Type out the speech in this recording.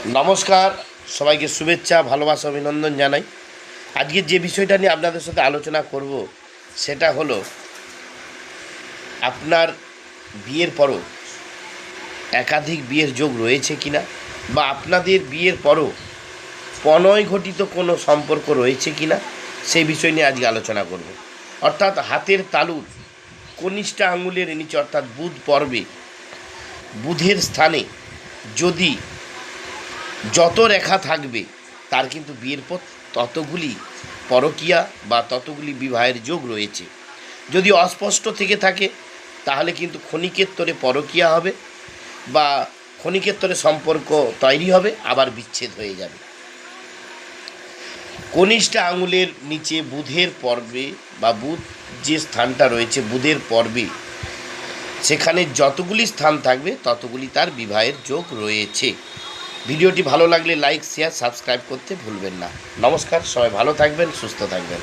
নমস্কার, সবাইকে শুভেচ্ছা, ভালোবাসা, অভিনন্দন জানাই। আজকে যে বিষয়টা নিয়ে আপনাদের সাথে আলোচনা করব সেটা হলো আপনার বিয়ের পরও একাধিক বিয়ের যোগ রয়েছে কিনা, বা আপনাদের বিয়ের পরও প্রণয় ঘটিত কোনো সম্পর্ক রয়েছে কিনা, সেই বিষয় নিয়ে আজকে আলোচনা করব। অর্থাৎ হাতের তালুর কনিষ্ঠা আঙুলের নিচে অর্থাৎ বুধ পর্বে বুধের স্থানে যদি যত রেখা থাকবে তার কিন্তু বিয়ের পর ততগুলি পরকীয়া বা ততগুলি বিবাহের যোগ রয়েছে। যদি অস্পষ্ট থেকে থাকে তাহলে কিন্তু ক্ষণিকের তরে পরকীয়া হবে, বা ক্ষণিকের তরে সম্পর্ক তৈরি হবে, আবার বিচ্ছেদ হয়ে যাবে। কনিষ্ঠা আঙুলের নিচে বুধের পর্বে বা বুধ যে স্থানটা রয়েছে বুধের পর্বে, সেখানে যতগুলি স্থান থাকবে ততগুলি তার বিবাহের যোগ রয়েছে। ভিডিওটি ভালো লাগলে লাইক, শেয়ার, সাবস্ক্রাইব করতে ভুলবেন না। নমস্কার, সবাই ভালো থাকবেন, সুস্থ থাকবেন।